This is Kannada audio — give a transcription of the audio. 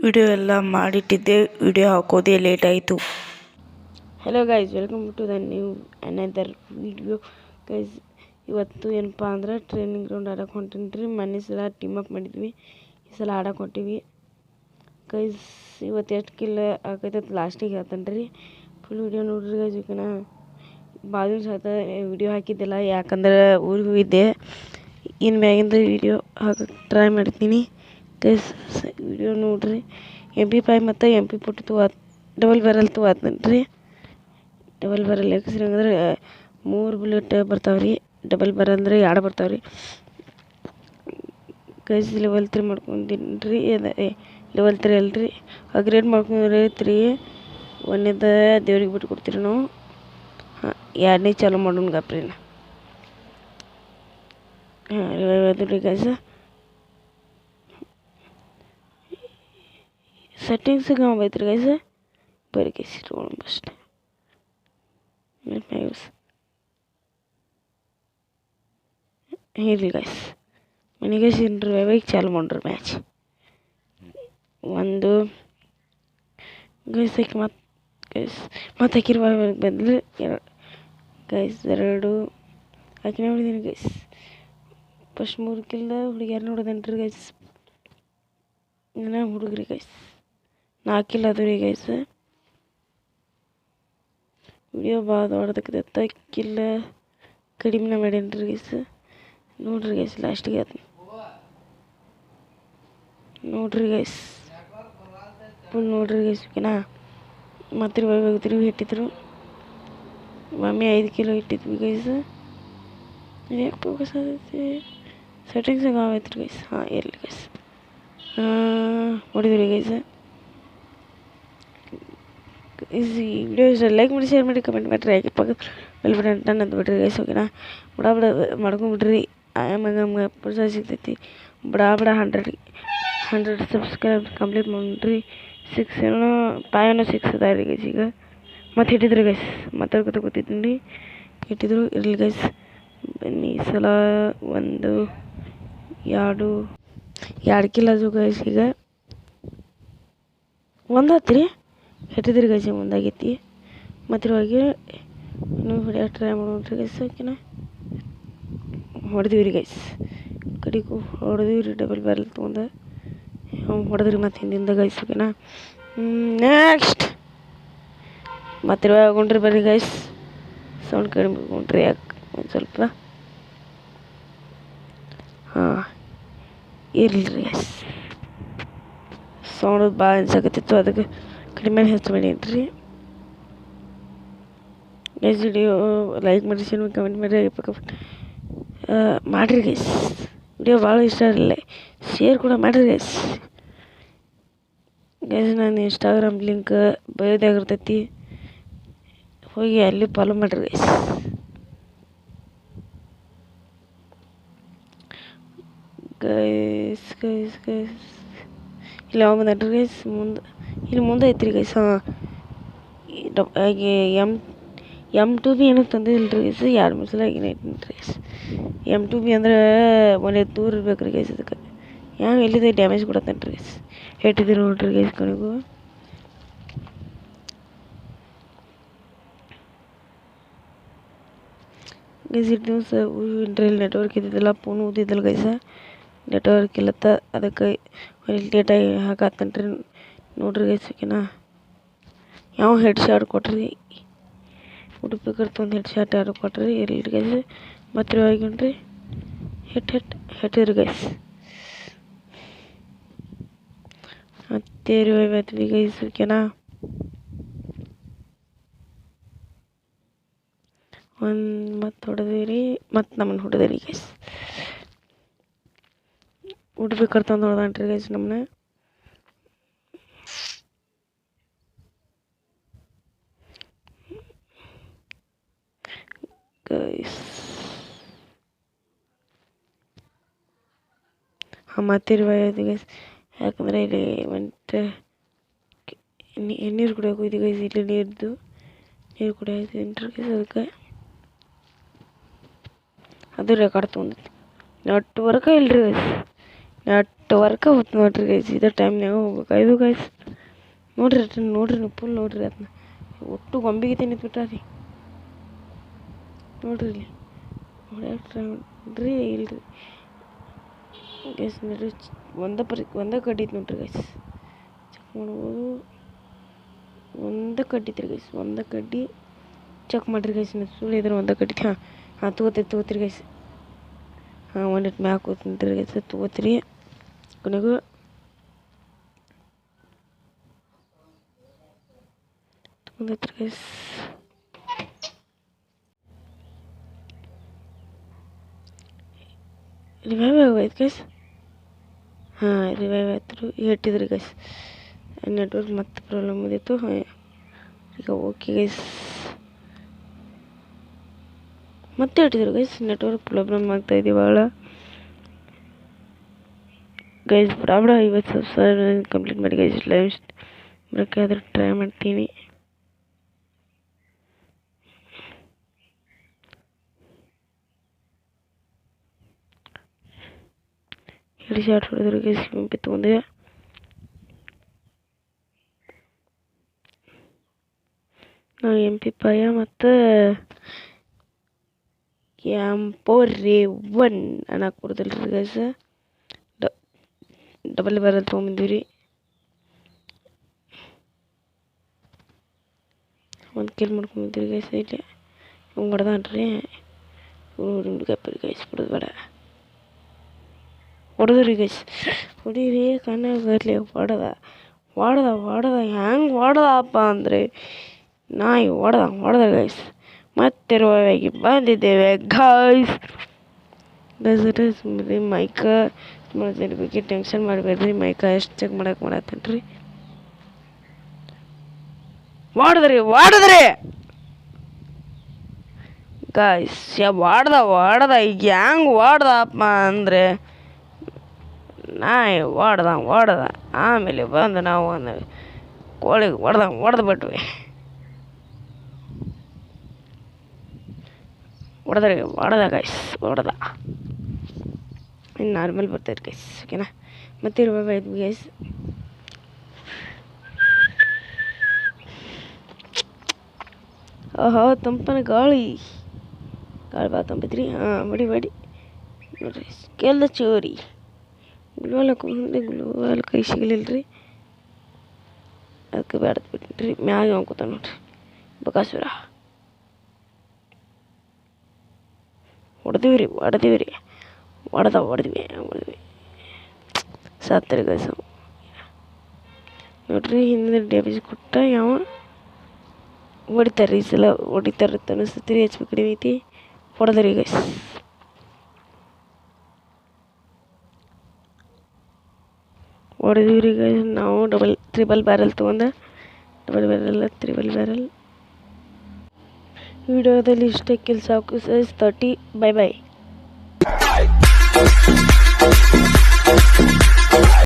ವಿಡಿಯೋ ಎಲ್ಲ ಮಾಡಿಟ್ಟಿದ್ದೆ, ವಿಡಿಯೋ ಹಾಕೋದೇ ಲೇಟ್ ಆಯಿತು. Hello guys, welcome to the new another video. Guys, ಇವತ್ತು ಏನಪ್ಪ ಅಂದ್ರೆ ಟ್ರೈನಿಂಗ್ ಗ್ರೌಂಡ್ ಆಡೋಕೆ ಹೊಂಟೀನಿ ರೀ. ಮೊನ್ನೆ ಸಲ ಟೀಮ್ ಅಪ್ ಮಾಡಿದ್ವಿ, ಈ ಸಲ ಆಡೋಕೆ ಹೊಂಟೀವಿ. ಗೈಸ್, ಇವತ್ತು ಎಷ್ಟು ಕಿಲ್ ಆಕೈತೆ ಲಾಸ್ಟಿಗೆ ಹೇಳ್ತಾನೆ ರೀ. ಫುಲ್ ವಿಡಿಯೋ ನೋಡ್ರಿ ಗೈಸ್. ಈಗಿನ ಭಾಳ ದಿವಸ ಆಯ್ತು ವಿಡಿಯೋ ಹಾಕಿದ್ದಿಲ್ಲ, ಯಾಕಂದ್ರೆ ಊರಿಗೆ ಹೋಗಿದ್ದೆ. ಇನ್ನು ಮ್ಯಾಗಿಂದ ವಿಡಿಯೋ ಹಾಕಕ್ಕೆ ಟ್ರೈ ಮಾಡ್ತೀನಿ. ಗೈಸ್, ವಿಡಿಯೋ ನೋಡ್ರಿ. MP5 ಮತ್ತು MP40 ಡಬಲ್ ಬ್ಯಾರಲ್ ತೊಗೊತೀನಿ ರೀ. ಡಬಲ್ ಬ್ಯಾರಲ್ ಯಾಕಂದ್ರೆ ಅಂದ್ರೆ 3 ಬುಲೆಟ್ ಬರ್ತಾವೆ ರೀ. ಡಬಲ್ ಬ್ಯಾರಲ್ ಅಂದರೆ 2 ಬರ್ತಾವೆ ರೀ. ಗೈಸ್, ಲೆವೆಲ್ 3 ಮಾಡ್ಕೊಂತೀನಿ ರೀ. ಲೆವೆಲ್ 3 ಅಲ್ರಿ, ಅಪ್ಗ್ರೇಡ್ ಮಾಡ್ಕೊಂಡ್ರೆ 3 ಒಂದೇದ ದೇವ್ರಿಗೆ ಬಿಟ್ಟು ಕೊಡ್ತೀರಿ ನಾವು. ಹಾಂ, 2ನೇ ಚಾಲೂ ಮಾಡೋಣ ಗಪ್ರಿನ. ಹಾಂ, ರಿವೈವ್ ಅದು ರೀ ಗೈಸ್. ಸೆಟ್ಟಿಂಗ್ಸಿಗೆ ಹೋಗ್ಬೈತ್ರಿ ಗೈಸ್. ಬರೀ ಗೈಸ್ ಇಟ್ಕೊಳ್ಳೋಣ ಅಷ್ಟೇ. ಇರಲಿ ಗೈಸ್, ಮನೆಗೆ ರಿವೈವಿಗೆ ಚಾಲು ಮಾಡ್ರಿ ಮ್ಯಾಚ್. ಒಂದು ಗೈಸ್ ಹಾಕಿ ಮತ್ತೆ ಹಾಕಿ ರಿವೈವಿಗೆ ಬಂದ್ರೆ 2 ಗೈಸ್, 2 ಹಾಕಿನೇ ಹೊಡಿದೀನಿ ಗೈಸ್. ಫಸ್ಟ್ 3 ಕಿಲ್ ಹುಡುಗಿಯಾರು ನೋಡೋದೇನ್ರಿ ಗೈಸ್. ಹುಡುಗ್ರಿ ಗೈಸ್ 4 ಕಿಲ್ ಅದು ರೀ ಗೈಸ್. ವಿಡಿಯೋ ಭಾಳ ದೊಡ್ಡದಕ್ಕೆ ಕಿಲ್ಲ ಕಡಿಮೆ ಮಾಡೇನ್ರಿ ಗೈಸ್. ನೋಡ್ರಿ ಗೈಸ್, ಲಾಸ್ಟಿಗೆ ಆಯ್ತು ನೋಡ್ರಿ ಗೈಸ್. ಫುಲ್ ನೋಡ್ರಿ ಗೈಸ್. ಓಕೆನಾ, ಮತ್ತೆ ತಿರುಗಿ ಇಟ್ಟಿದ್ರು. ಮಮ್ಮಿ 5 ಕಿಲೋ ಇಟ್ಟಿದ್ವಿ ಗೈಸ್. ಯಾಕೆ ಫೋಕಸ್ ಆಗೈತಿ ಸೆಟ್ಟಿಂಗ್ಸಾಗ ಆಗೈತ್ರಿ ಗೈಸ್. ಹಾಂ, ಇರಲಿ ಗೈಸ್. ಹೊಡಿದ್ರಿ ಗೈಸ್. ಈ ವಿಡಿಯೋ ಇಷ್ಟ ಲೈಕ್ ಮಾಡಿ, ಶೇರ್ ಮಾಡಿ, ಕಮೆಂಟ್ ಮಾಡಿರಿ. ಯಾಕೆ ಬೆಲ್ ಬಟನ್ ಅಂತ ಬಿಡ್ರಿ ಗೈಸ್. ಓಕೆನಾ, ಬಡ ಮಾಡ್ಕೊಂಬಿಡ್ರಿ. ಆಮೇಲೆ ಪ್ರೋತ್ಸಾಹ ಸಿಗ್ತೈತಿ. ಬಡ 100 ಸಬ್ಸ್ಕ್ರೈಬ್ ಕಂಪ್ಲೀಟ್ ಮಾಡಿರಿ. 5 ಅದ ರೀ ಗೈಸ್. ಈಗ ಮತ್ತೆ ಇಟ್ಟಿದ್ರು ಗೈಸ್, ಮಾತಾಡ್ಕೊತ ಕೂತಿದ್ದೀನಿ ರೀ. ಇಟ್ಟಿದ್ರು, ಇರಲಿ ಗೈಸ್. ಬನ್ನಿ ಈ ಸಲ 1 2 ಕಿಲ್ ಅದು ಗೈಸ್. ಈಗ 1 ಆತ್ರಿ, ಇಟ್ಟಿದ್ರಿ ಗೈಸ್. ಮುಂದಾಗೈತಿ ಮತ್ತೆ ಇವಾಗ ಇನ್ನೂ ಹೊಡಿಯೋಕೆ ಟ್ರೈ ಮಾಡೋಣ್ರಿ ಗೈಸ್. ಓಕೆನಾ, ಹೊಡೆದಿವಿ ರೀ ಗೈಸ್. ಕಡಿಗೂ ಹೊಡೆದಿವಿ ರೀ. ಡಬಲ್ ಬ್ಯಾರಲ್ ತೊಗೊಂಡು ಹೊಡೆದ್ರಿ ಮತ್ತೆ ಹಿಂದಿಂದ ಗೈಸ್. ಓಕೆನಾ, ನೆಕ್ಸ್ಟ್ ಮತ್ತೆ ರಿವೈವ್ ಬರ್ರಿ ಗೈಸ್. ಸೌಂಡ್ ಕಡಿಮೆ ಕೊಂಡ್ರಿ ಯಾಕೆ ಒಂದು ಸ್ವಲ್ಪ. ಹಾಂ, ಇರಲಿ ರೀ ಗೈಸ್. ಸೌಂಡ್ ಭಾಳ ಅನ್ಸಕತ್ತಿತ್ತು, ಅದಕ್ಕೆ ಕಡಿಮೆ ಹೆಚ್ಚು ಮಾಡೀನಿ ರೀ ಗೈಸ್. ವಿಡಿಯೋ ಲೈಕ್ ಮಾಡಿ, ಶೇರ್ ಮಾಡಿ, ಕಮೆಂಟ್ ಮಾಡಿ, ಮಾಡಿರಿ ಗೈಸ್. ವಿಡಿಯೋ ಭಾಳ ಇಷ್ಟ ಇರಲಿಲ್ಲ, ಶೇರ್ ಕೂಡ ಮಾಡಿರಿ ಗೈಸ್. ಗೈಸ್, ನಾನು ಇನ್ಸ್ಟಾಗ್ರಾಮ್ ಲಿಂಕ್ ಬಯೋದಾಗಿರ್ತೈತಿ, ಹೋಗಿ ಅಲ್ಲಿ ಫಾಲೋ ಮಾಡಿರಿ ಗೈಸ್. ಗೈಸ್ ಗೈಸ್ ಗೈಸ್ ಇಲ್ಲಿ ಯಾವ ಬಂದ್ರಿ ಗೈಸ್. ಇಲ್ಲಿ ಮುಂದೆ ಐತ್ರಿ ಗೈಸ್. ಹಾಂ, M2B ಏನೋ ತಂದಿಲ್ಲ ರೀ ಗೈಸ್. 2-3 ಸಲ ಆಗಿನ ಐತೀನಿ ರೀ ಗೈಸ್. M2B ಅಂದ್ರೆ ಒಂದೇ ದೂರ ಇರ್ಬೇಕು ರೀ ಗೈಸ್. ಅದಕ್ಕೆ ಯಾವ ಎಲ್ಲಿದೆ ಡ್ಯಾಮೇಜ್ ಕೊಡತ್ತೇನೆ ರೀ ಗೈಸ್. ಇಟ್ಟಿದ್ದೀರಿ ನೋಡ್ರಿ ಗೈಸ್. ಕಣಿಗೂ ಗೈಸ್ ಇಟ್ಟು ದಿವಸ ಇಂಟ್ರಲ್ಲಿ ನೆಟ್ವರ್ಕ್ ಇದ್ದಿದ್ದಿಲ್ಲ, ಫೋನ್ ಓದಿದ್ದಿಲ್ಲ ಗೈಸ. ನೆಟ್ವರ್ಕ್ ಇಲ್ಲತ್ತ, ಅದಕ್ಕೆ ಲೇಟಾಗಿ ಹಾಕತ್ತೇನೆ ರೀ. ನೋಡ್ರಿ ಗೈಸ್. ಓಕೆನಾ, ಯಾವ ಹೆಡ್ ಶಾಟ್ ಕೊಟ್ರಿ ಉಡುಪಿ ಕರ್ತೊಂದು ಹೆಡ್ ಶಾಟ್ ಯಾರು ಕೊಟ್ರಿ. ಇರಲಿ ಗೈಸ್. ಮತ್ತೆ ಹೋಗಿನ್ರಿ ಹೆಟ್ಟಿದ್ರಿ ಗೈಸ್. ಮತ್ತೆ ರಿವೈವ್ ಆಯ್ತು ಗೈಸ್. ಓಕೆನಾ, ಮತ್ತೆ ಹೊಡೆದ್ವಿ ರೀ. ಮತ್ತೆ ನಮ್ಮನ್ನು ಹೊಡೆದ್ರಿ ಗೈಸ್. ಉಡುಪಿ ಕರ್ತೊಂದು ಹೊಡೆದಾನ್ರಿ ಗೈಸ್ ನಮ್ಮನ್ನ. ಗೈಸ್ ಹಾಂ, ಮತ್ತೆ ರಿವೈವ್ ಆಯ್ತು ಗೈಸ್. ಯಾಕಂದರೆ ಇಲ್ಲಿ ಮತ್ತೆ ನೀರು ಕುಡಿಯೋಕೆ ಹೋಯ್ತು ಗೈಸ್. ಇಲ್ಲಿ ನೀರು ಕುಡಿಯೋದು ಗೈಸ್. ಅದಕ್ಕೆ ಅದು ರೆಕಾರ್ಡ್ ತೊಗೊಂಡಿತ್ತು. ನೆಟ್ವರ್ಕ ಇಲ್ರಿ ಗೈಸ್. ವರ್ಕ ಹೋಗ್ತು ನೋಡ್ರಿ ಗೈಸ್. ಇದೇ ಟೈಮ್ನಾಗ ಹೋಗ್ಬೇಕಾಯ್ತು ಗೈಸ್. ನೋಡ್ರಿ ನೀವು ಫುಲ್ ನೋಡ್ರಿ ಅದನ್ನ ಒಟ್ಟು ಗೊಂಬಿಗೆ ತಿನ್ನಿಟ್ಬಿಟ್ರಿ. ನೋಡ್ರಿ ಇಲ್ಲಿ ನೋಡ್ರಿ ಇಲ್ರಿ ಗೈಸ್. ನೋಡ್ರಿ ಒಂದೇ ಕಡ್ಡಿ ಐತೆ ನೋಡ್ರಿ ಗೈಸ್. ಚೆಕ್ ಮಾಡ್ಬೋದು. ಒಂದೇ ಕಡ್ಡಿ ಐತ್ರಿ ಗೈಸ್. ಒಂದೇ ಕಡ್ಡಿ ಚೆಕ್ ಮಾಡಿರಿ ಗೈಸ್. ಸುಳ್ಳು ಇದ್ರೆ ಒಂದೇ ಕಡ್ಡಿ. ಹಾಂ ತಗೋತೀರಿ ಗೈಸ್. ಹಾಂ ಒಂದಿಟ್ಟು ಮ್ಯಾಗ ಕೂತಿರಿ ಗೈಸ್. ತಗೋತೀರಿ ಕೊನೆಗೂ ತಗೊಂಡೈತ್ರಿ ಗೈಸ್. ರಿವೈವ್ ಆಗೋಯ್ತು ಗೈಸ್. ಹಾಂ ರಿವೈವ್ ಆಯ್ತು. ಇಟ್ಟಿದ್ರಿ ಗೈಸ್. ನೆಟ್ವರ್ಕ್ ಮತ್ತೆ ಪ್ರಾಬ್ಲಮ್ ಇದ್ದಿತ್ತು. ಹಾಂ ಈಗ ಓಕೆ ಗೈಸ್. ಮತ್ತೆ ಇಟ್ಟಿದ್ರು ಗೈಸ್. ನೆಟ್ವರ್ಕ್ ಪ್ರಾಬ್ಲಮ್ ಆಗ್ತಾಯಿದೆ ಭಾಳ ಗೈಸ್. ಬಡ 50 ಸಬ್ಸ್ಕ್ರೈಬರ್ ಕಂಪ್ಲೀಟ್ ಮಾಡಿ ಗೈಸ್. ಲೈವ್ ಬೇಕಾದ್ರೆ ಟ್ರೈ ಮಾಡ್ತೀನಿ. ಹೇಳಿ ಶಾರ್ಟ್ ಹೊಡೆದ್ರು ಗೈಸ್. ಗುಂಪಿ ತೊಗೊಂಡೆ. ನಾವು MP5 ಮತ್ತು M4A1 ಅನ್ನಕ್ಕೆ ಕೊಡ್ತಿಲ್ರಿ ಗೈಸ್. ಡಬಲ್ ಬ್ಯಾರಲ್ ತೊಗೊಂಬಂದಿವ್ರಿ. ಒಂದು ಕಿಲ್ ಮಾಡ್ಕೊಂಬಂದಿರಿ ಗೈಸ್. ಇಲ್ಲಿ ಹಿಂಗೆ ಹೊಡೆದಾನ್ರಿ. ಹುಡುಗಪ್ಪರಿ ಗೈಸ್. ಬಿಡೋದು ಬೇಡ. ಹೊಡೆದ್ರಿ ಗೈಸ್. ಹೊಡೀರಿ ಕಣ್ಣಾಗ ಬರಲಿ. ಹೊಡೆದ ಹೆಂಗೆ ಹೊಡೆದಪ್ಪ ಅಂದರೆ ನಾಯಿ ಹೊಡೆದ ಗೈಸ್. ಮತ್ತೆ ರೋವಾಗಿ ಬಂದಿದ್ದೇವೆ ಗೈಸ್. ಸುಮ್ಮನೆ ಮೈಕ ಬಗ್ಗೆ ಟೆನ್ಷನ್ ಮಾಡಬೇಡ್ರಿ. ಮೈಕ ಎಷ್ಟು ಚೆಕ್ ಮಾಡತ್ತೇನ್ರಿ. ಹೊಡೆದ್ರಿ ಗೈಸ್. ಹೊಡೆದ ಈಗ ಹೆಂಗೆ ಹೊಡೆದಪ್ಪ ಅಂದರೆ ನಾಯಿ ಹೊಡೆದ ಆಮೇಲೆ ಬಂದು ನಾವು ಒಂದು ಕೋಳಿಗೆ ಹೊಡೆದು ಬಿಟ್ವಿ. ಹೊಡೆದ ಗೈಸ್. ಇನ್ನು ನಾರ್ಮಲ್ ಬರ್ತೈತೆ ಗೈಸ್. ಓಕೆನಾ. ಮತ್ತೆ ಇರ್ಬೇಕು ಗೈಸ್. ತಂಪನ ಗಾಳಿ ಭಾಳ ತಂಪೈತ್ರಿ. ಹಾಂ ಬಡಿ ನೋಡ್ರಿ. ಕೆಲ್ದ ಚೋರಿ ಗುಲ್ವಾಲ್ ಹಾಕೊಂಡ್ರೆ ಗುಲ್ವಾಲ್ ಕೈ ಸಿಗಲಿಲ್ಲರಿ. ಅದಕ್ಕೆ ಬ್ಯಾಡದ್ ಬಿಟ್ರಿ. ಮ್ಯಾಗ ಅನ್ಕೋತ ನೋಡ್ರಿ ಬಕಾಸುರ. ಹೊಡೆದ್ವಿ ಸತ್ತರಿ ಗೈಸ್. ನೋಡ್ರಿ ಹಿಂದಿನ ಡ್ಯಾಮೇಜ್ ಕೊಟ್ಟ ಯಾವ ಹೊಡಿತಾರೆ. ಈ ಸಲ ಹೊಡಿತಾರೆ ಅನಿಸ್ತೈತಿ. HP ಕಡಿಮೆ ಐತಿ. ಹೊಡೆದ್ರಿ ಗೈಸ್. ಹೊಡೆದಿವ್ರಿ ಗೈಸ್. ನಾವು ತ್ರಿಬಲ್ ಬ್ಯಾರಲ್ ತೊಗೊಂಡೆ. ತ್ರಿಬಲ್ ಬ್ಯಾರಲ್ ವಿಡಿಯೋದಲ್ಲಿ ಇಷ್ಟೇ. ಕೆಲಸ 30. ಬೈ.